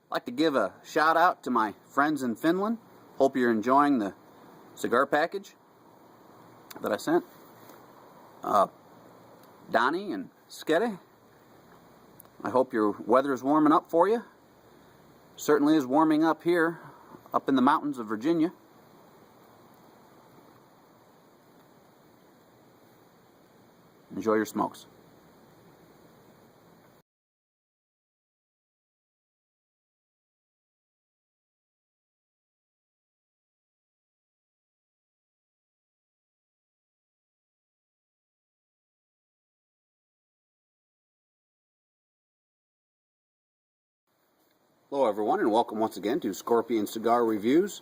I'd like to give a shout out to my friends in Finland. Hope you're enjoying the cigar package that I sent. Donnie and Sketty, I hope your weather is warming up for you. Certainly is warming up here, up in the mountains of Virginia. Enjoy your smokes. Hello everyone, and welcome once again to Scorpion Cigar Reviews.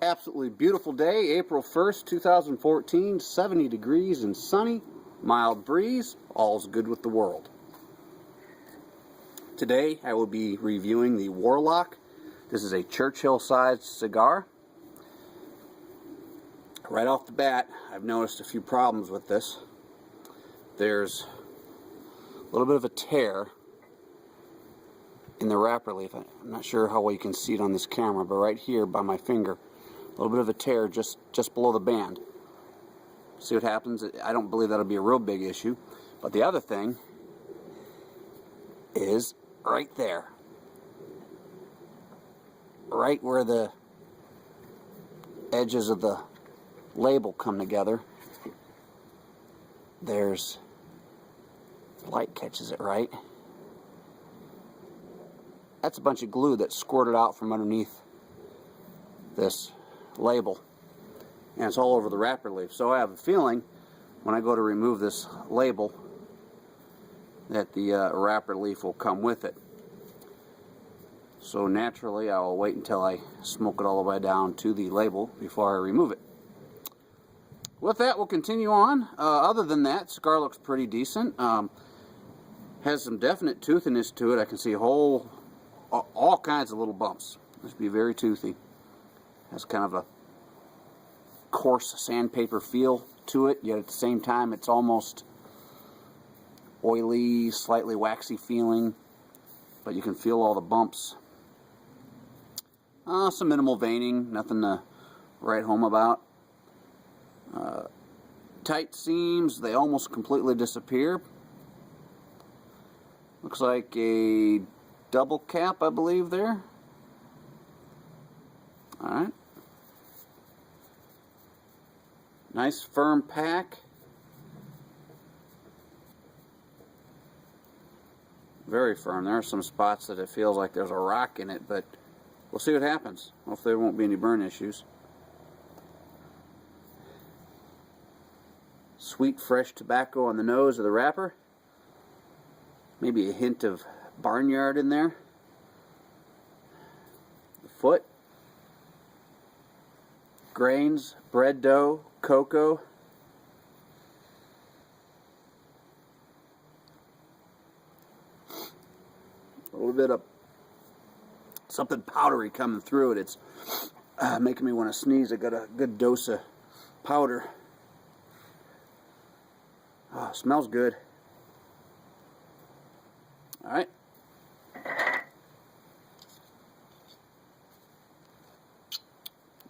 Absolutely beautiful day, April 1st, 2014, 70 degrees and sunny, mild breeze, all's good with the world. Today I will be reviewing the Warlock. This is a Churchill-sized cigar. Right off the bat, I've noticed a few problems with this. There's a little bit of a tear in the wrapper leaf. I'm not sure how well you can see it on this camera, but right here by my finger, a little bit of a tear just below the band. See what happens? I don't believe that'll be a real big issue. But the other thing is right there. Right where the edges of the label come together, there's, the light catches it right. That's a bunch of glue that squirted out from underneath this label, and it's all over the wrapper leaf. So I have a feeling when I go to remove this label that the wrapper leaf will come with it. So naturally I will wait until I smoke it all the way down to the label before I remove it. With that, we'll continue on. Other than that, cigar looks pretty decent. Has some definite toothiness to it. I can see all kinds of little bumps. Must be very toothy. Has kind of a coarse sandpaper feel to it, yet at the same time it's almost oily, slightly waxy feeling, but you can feel all the bumps. Some minimal veining, nothing to write home about. Tight seams, they almost completely disappear. Looks like a double cap, I believe, there. Alright. Nice firm pack. Very firm. There are some spots that it feels like there's a rock in it, but we'll see what happens. Hopefully there won't be any burn issues. Sweet, fresh tobacco on the nose of the wrapper. Maybe a hint of barnyard in there. The foot. Grains, bread dough, cocoa. A little bit of something powdery coming through it. It's making me want to sneeze. I got a good dose of powder. Smells good. Alright.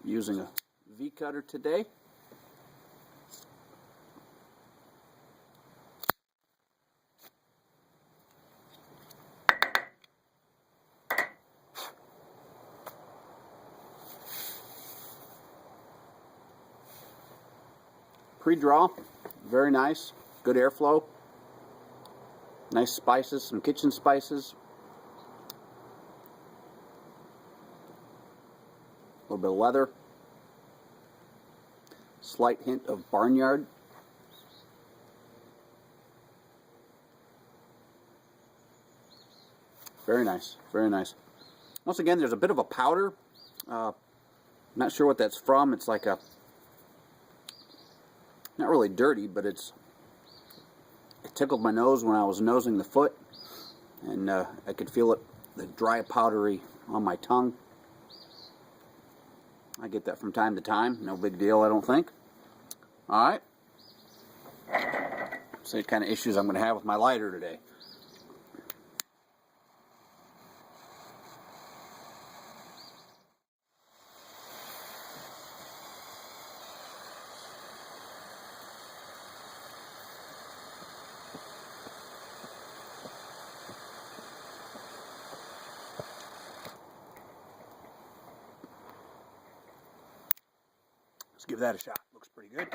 Using a V-cutter today. Pre-draw, very nice, good airflow. Nice spices, some kitchen spices. A little bit of leather. Slight hint of barnyard. Very nice, very nice. Once again, there's a bit of a powder. Not sure what that's from. It's like a, not really dirty, but it tickled my nose when I was nosing the foot, and I could feel it, the dry powdery on my tongue. I get that from time to time. No big deal, I don't think. Alright. See what kind of issues I'm going to have with my lighter today. Let's give that a shot. Looks pretty good.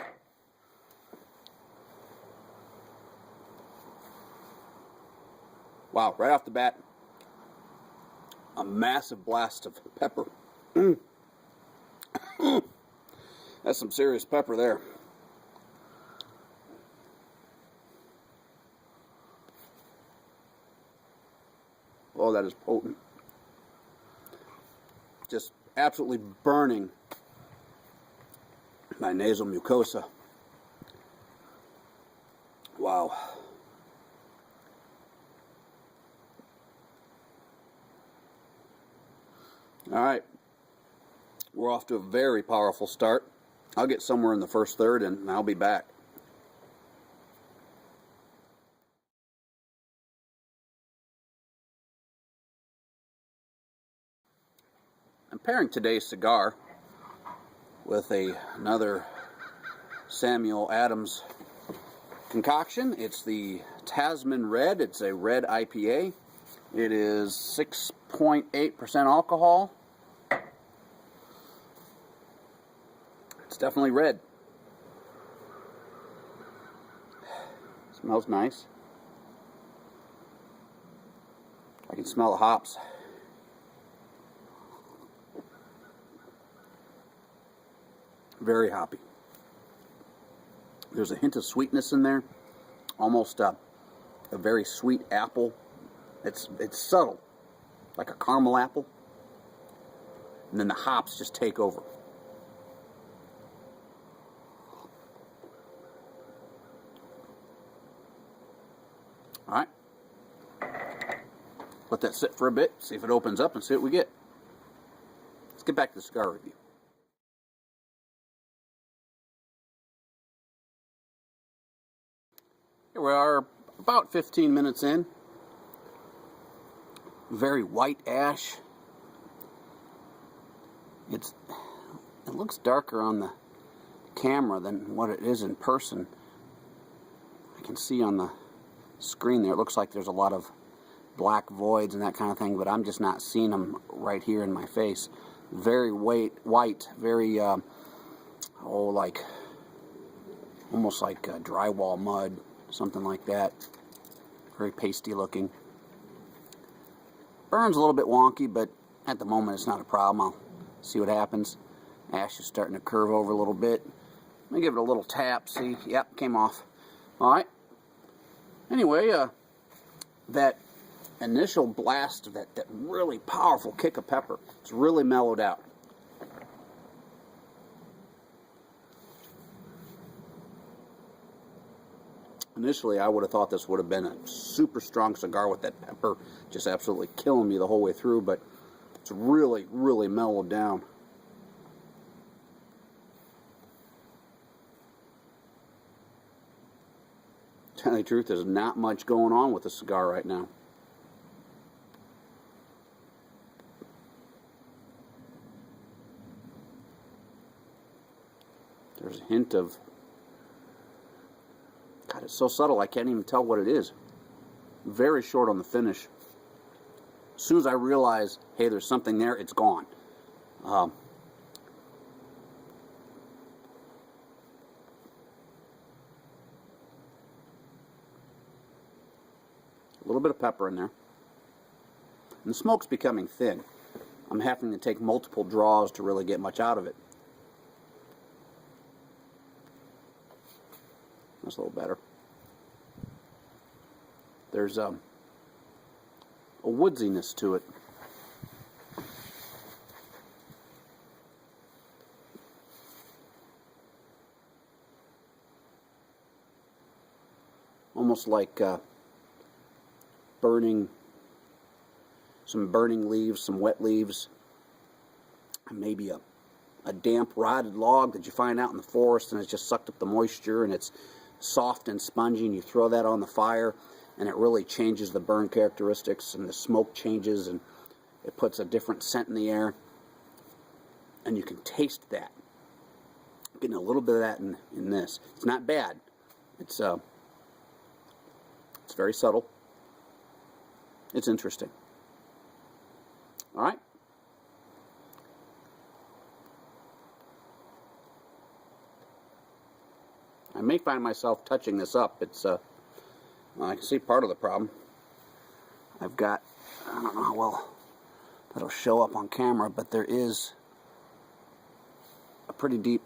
Wow, right off the bat, a massive blast of pepper. That's some serious pepper there. Oh, that is potent. Just absolutely burning my nasal mucosa. Wow. All right. We're off to a very powerful start. I'll get somewhere in the first third and I'll be back. I'm pairing today's cigar with another Samuel Adams concoction. It's the Tasman Red. It's a red IPA. It is 6.8% alcohol. It's definitely red. Smells nice. I can smell the hops. Very hoppy. There's a hint of sweetness in there, almost a very sweet apple. It's subtle, like a caramel apple, and then the hops just take over. All right, let that sit for a bit, see if it opens up, and see what we get. Let's get back to the cigar review. Here we are, about 15 minutes in. Very white ash. It looks darker on the camera than what it is in person. I can see on the screen there, it looks like there's a lot of black voids and that kind of thing, but I'm just not seeing them right here in my face. Very white, very, like, almost like drywall mud, something like that. Very pasty looking. Burns a little bit wonky, but at the moment it's not a problem. I'll see what happens. Ash is starting to curve over a little bit. Let me give it a little tap, see? Yep, came off. Alright. Anyway, that initial blast of that really powerful kick of pepper, it's really mellowed out. Initially, I would have thought this would have been a super strong cigar with that pepper just absolutely killing me the whole way through, but it's really, really mellowed down. To tell you the truth, there's not much going on with the cigar right now. There's a hint of... God, it's so subtle I can't even tell what it is. Very short on the finish. As soon as I realize, hey, there's something there, it's gone. A little bit of pepper in there. And the smoke's becoming thin. I'm having to take multiple draws to really get much out of it. That's a little better. There's a woodsiness to it. Almost like some burning leaves, some wet leaves, maybe a damp rotted log that you find out in the forest and it's just sucked up the moisture and it's soft and spongy, and you throw that on the fire and it really changes the burn characteristics, and the smoke changes and it puts a different scent in the air, and you can taste that. Getting a little bit of that in this. It's not bad. It's very subtle. It's interesting. All right. may find myself touching this up. It's well, I can see part of the problem. I've got, I don't know how well that'll show up on camera, but there is a pretty deep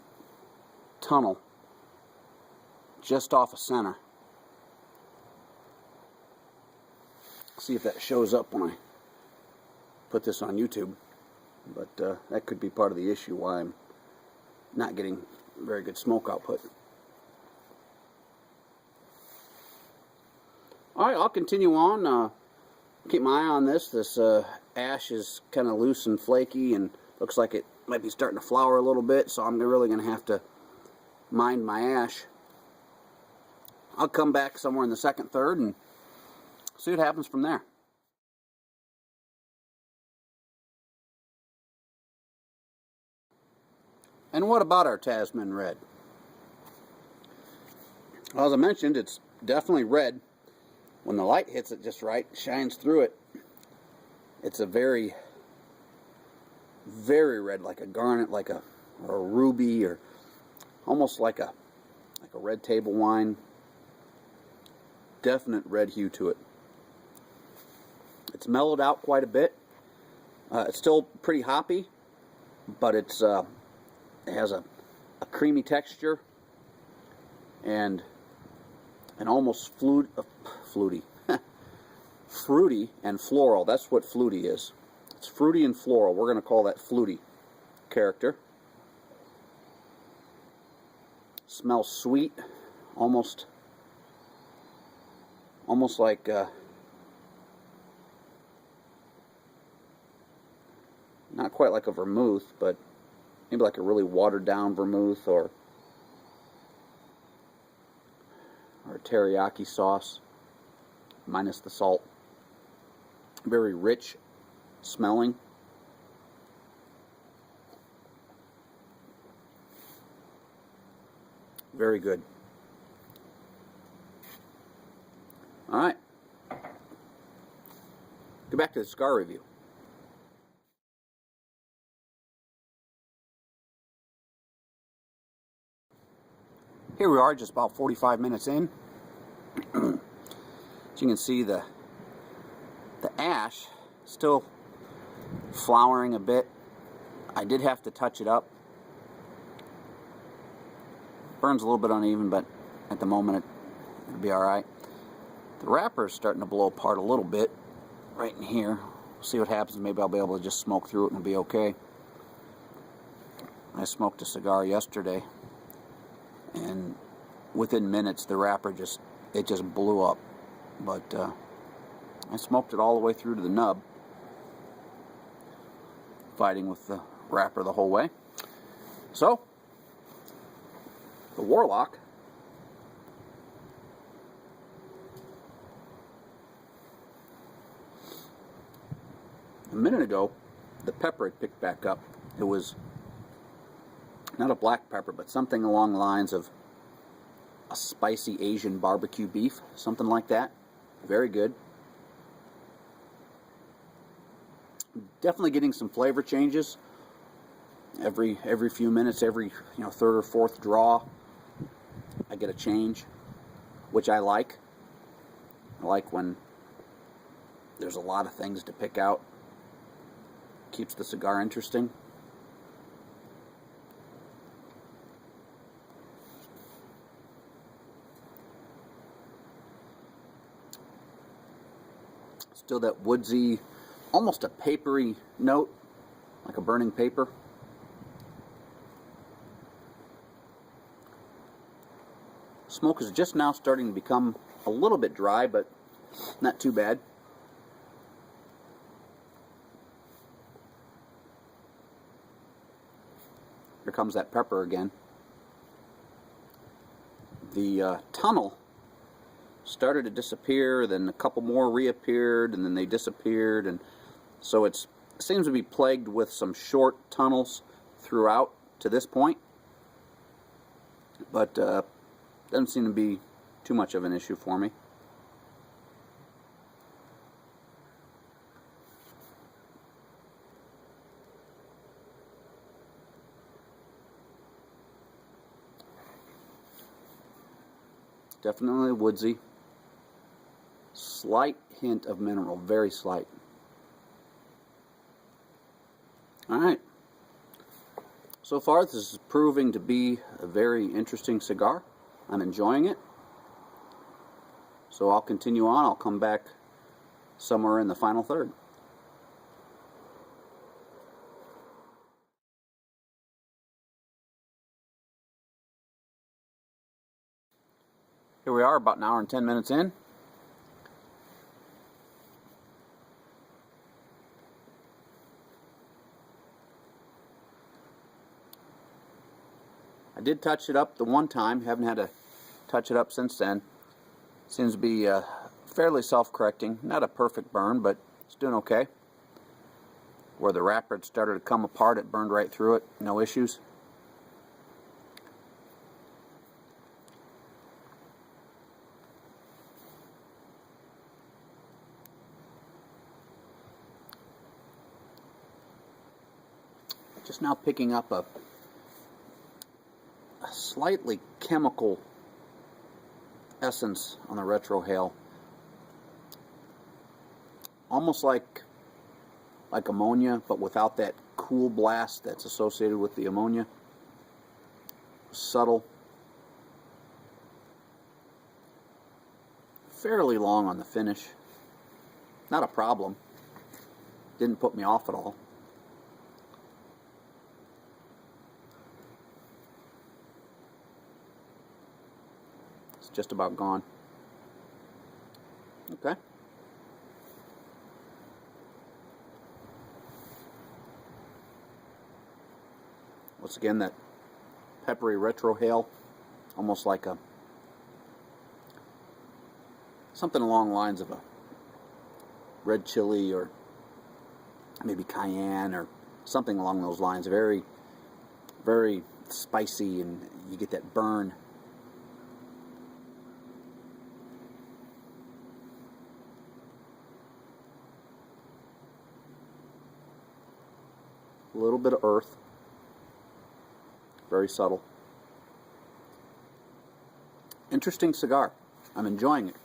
tunnel just off of center. See if that shows up when I put this on YouTube, but that could be part of the issue why I'm not getting very good smoke output. Alright, I'll continue on. Keep my eye on this. This ash is kind of loose and flaky and looks like it might be starting to flower a little bit, so I'm really going to have to mind my ash. I'll come back somewhere in the second third and see what happens from there. And what about our Tasman Red? Well, as I mentioned, it's definitely red. When the light hits it just right, shines through it, it's a very, very red, like a garnet, like a ruby, or almost like a red table wine. Definite red hue to it. It's mellowed out quite a bit. It's still pretty hoppy, but it has a creamy texture and an almost fruity and floral. That's what fluty is. It's fruity and floral. We're going to call that fluty character. Smells sweet, almost like not quite like a vermouth, but maybe like a really watered down vermouth or teriyaki sauce minus the salt. Very rich smelling. Very good. Alright. Go back to the cigar review. Here we are, just about 45 minutes in. As you can see, the ash still flowering a bit. I did have to touch it up. Burns a little bit uneven, but at the moment it'll be alright. The wrapper is starting to blow apart a little bit right in here. We'll see what happens. Maybe I'll be able to just smoke through it and it'll be okay. I smoked a cigar yesterday, and within minutes the wrapper just blew up. But I smoked it all the way through to the nub, fighting with the wrapper the whole way. So the Warlock a minute ago, the pepper had picked back up. It was not a black pepper, but something along the lines of a spicy Asian barbecue beef, something like that. Very good. Definitely getting some flavor changes every few minutes, every third or fourth draw. I get a change, which I like. I like when there's a lot of things to pick out. Keeps the cigar interesting. Still that woodsy, almost a papery note, like a burning paper. Smoke is just now starting to become a little bit dry, but not too bad. Here comes that pepper again. The tunnel started to disappear, then a couple more reappeared, and then they disappeared, and so it seems to be plagued with some short tunnels throughout to this point, but doesn't seem to be too much of an issue for me. Definitely woodsy. Slight hint of mineral, very slight. Alright. So far, this is proving to be a very interesting cigar. I'm enjoying it. So I'll continue on. I'll come back somewhere in the final third. Here we are, about an hour and 10 minutes in. I did touch it up the one time, haven't had to touch it up since then. Seems to be fairly self-correcting. Not a perfect burn, but it's doing okay. Where the wrapper had started to come apart, it burned right through it, no issues. Just now picking up a slightly chemical essence on the retrohale, almost like ammonia, but without that cool blast that's associated with the ammonia. Subtle, fairly long on the finish. Not a problem. Didn't put me off at all. Just about gone. Okay. Once again, that peppery retrohale, almost like a something along the lines of a red chili or maybe cayenne or something along those lines. Very, very spicy, and you get that burn. A little bit of earth, very subtle. Interesting cigar. I'm enjoying it.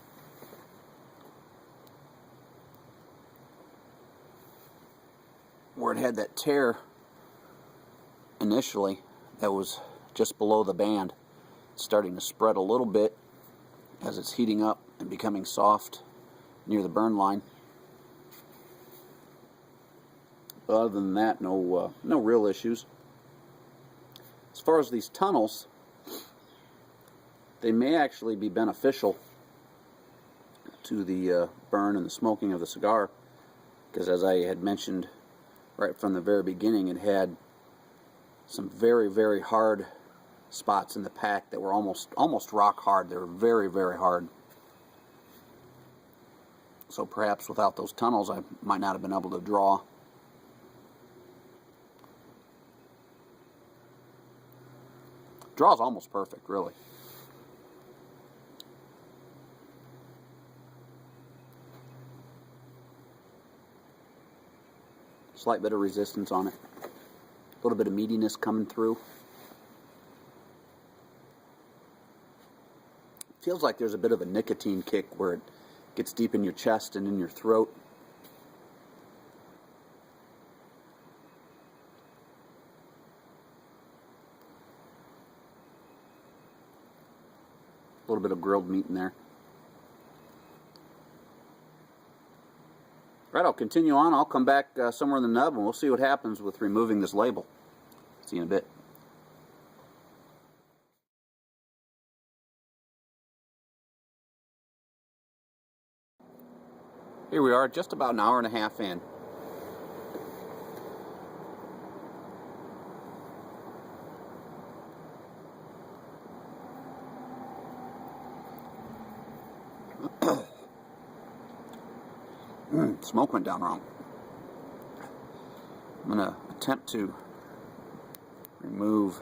Where it had that tear initially, that was just below the band, it's starting to spread a little bit as it's heating up and becoming soft near the burn line. Other than that, no real issues. As far as these tunnels, they may actually be beneficial to the burn and the smoking of the cigar, because as I had mentioned right from the very beginning, it had some very, very hard spots in the pack that were almost rock hard. They were very, very hard. So perhaps without those tunnels, I might not have been able to draw. Draw's almost perfect, really. Slight bit of resistance on it. A little bit of meatiness coming through. Feels like there's a bit of a nicotine kick where it gets deep in your chest and in your throat. A little bit of grilled meat in there. Right, I'll continue on. I'll come back somewhere in the nub and we'll see what happens with removing this label. See you in a bit. Here we are, just about an hour and a half in. Smoke went down wrong. I'm going to attempt to remove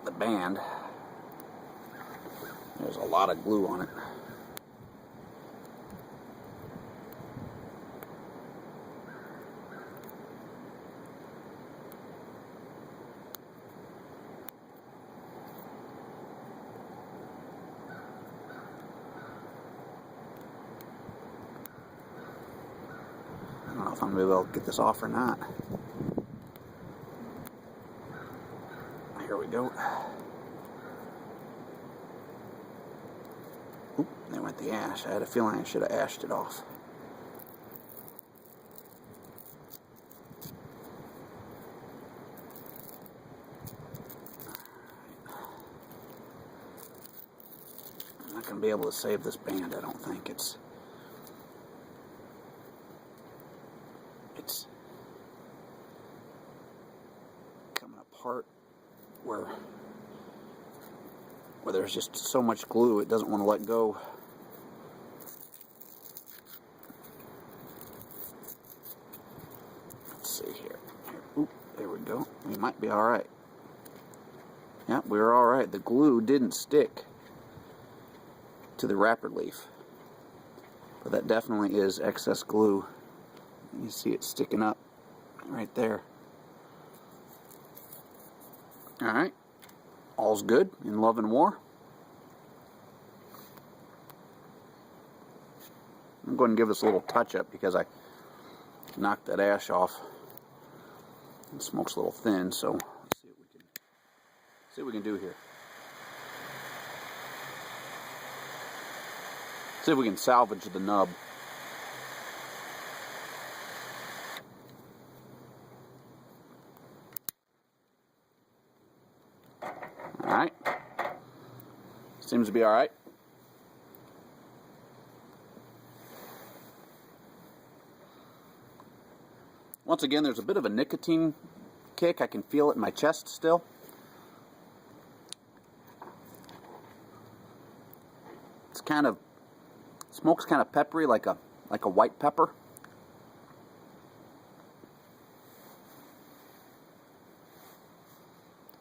the band. There's a lot of glue on it. if I'm going to be able to get this off or not. Here we go. Oop, there went the ash. I had a feeling I should have ashed it off. I'm not going to be able to save this band, I don't think. It's coming apart where there's just so much glue it doesn't want to let go. Let's see here. Oop, there we go. We might be alright. Yeah, we're alright. The glue didn't stick to the wrapper leaf. But that definitely is excess glue. You see it sticking up right there. Alright. All's good in love and war. I'm going to give this a little touch up because I knocked that ash off. The smoke's a little thin, so let's see what we can do here. See if we can salvage the nub. Alright. Seems to be alright. Once again, there's a bit of a nicotine kick. I can feel it in my chest still. It's kind of, smoke's kind of peppery, like a white pepper.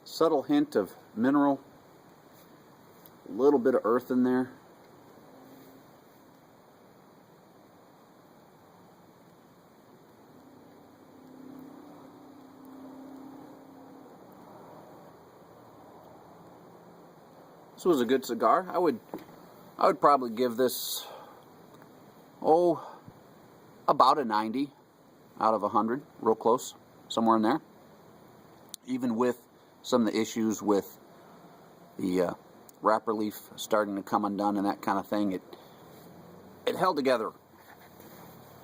Subtle hint of mineral, a little bit of earth in there. This was a good cigar. I would probably give this, about a 90 out of 100, real close, somewhere in there. Even with some of the issues with the wrapper leaf starting to come undone and that kind of thing, it held together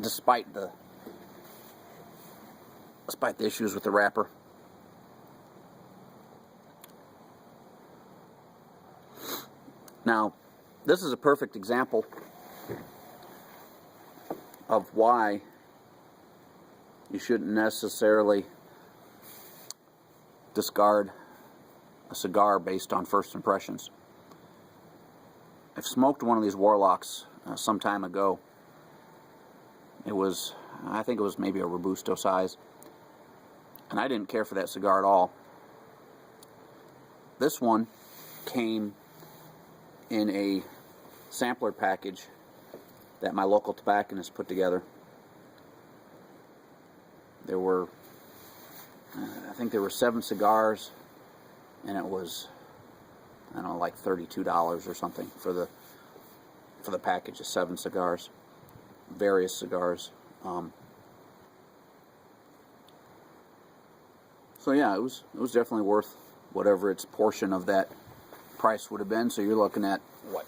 despite the issues with the wrapper. Now, this is a perfect example of why you shouldn't necessarily discard a cigar based on first impressions. I've smoked one of these Warlocks some time ago. I think it was maybe a Robusto size, and I didn't care for that cigar at all. This one came in a sampler package that my local tobacconist put together. There were, I think there were 7 cigars, and it was, I don't know, like $32 or something for the package of 7 cigars, various cigars. So yeah, it was definitely worth whatever its portion of that price would have been. So you're looking at what?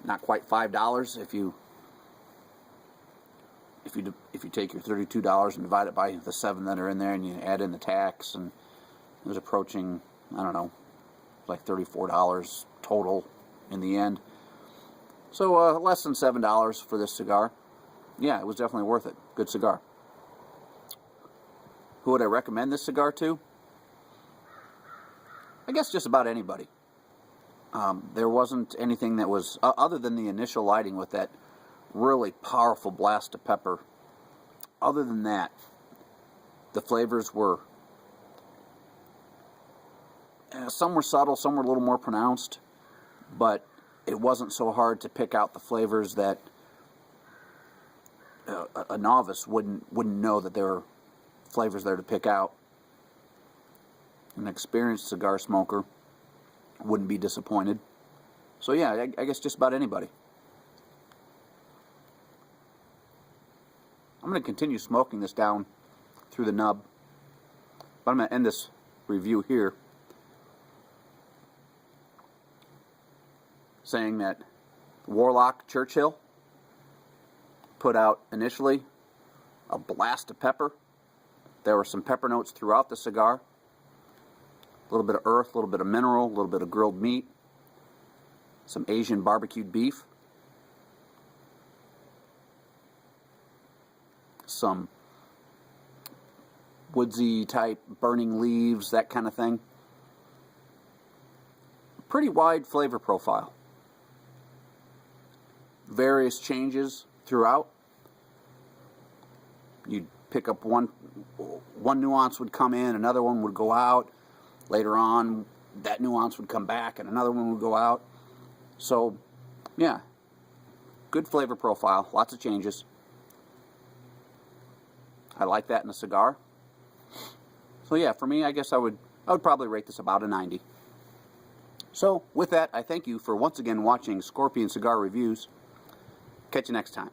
Not quite $5 if you take your $32 and divide it by the 7 that are in there, and you add in the tax, and it was approaching, I don't know, like $34 total in the end. So less than $7 for this cigar. Yeah, it was definitely worth it. Good cigar. Who would I recommend this cigar to? I guess just about anybody. There wasn't anything that was, other than the initial lighting with that really powerful blast of pepper. Other than that, the flavors were, some were subtle, some were a little more pronounced, but it wasn't so hard to pick out the flavors that a novice wouldn't know that there were flavors there to pick out. An experienced cigar smoker wouldn't be disappointed. So yeah, I guess just about anybody. I'm going to continue smoking this down through the nub, but I'm going to end this review here saying that Warlock Churchill put out initially a blast of pepper. There were some pepper notes throughout the cigar. A little bit of earth, a little bit of mineral, a little bit of grilled meat, some Asian barbecued beef, some woodsy type burning leaves, that kind of thing. Pretty wide flavor profile. Various changes throughout. You'd pick up one nuance would come in, another one would go out. Later on, that nuance would come back and another one would go out. So, yeah, good flavor profile, lots of changes. I like that in a cigar. So yeah, for me, I guess I would probably rate this about a 90. So with that, I thank you for once again watching Scorpion Cigar Reviews. Catch you next time.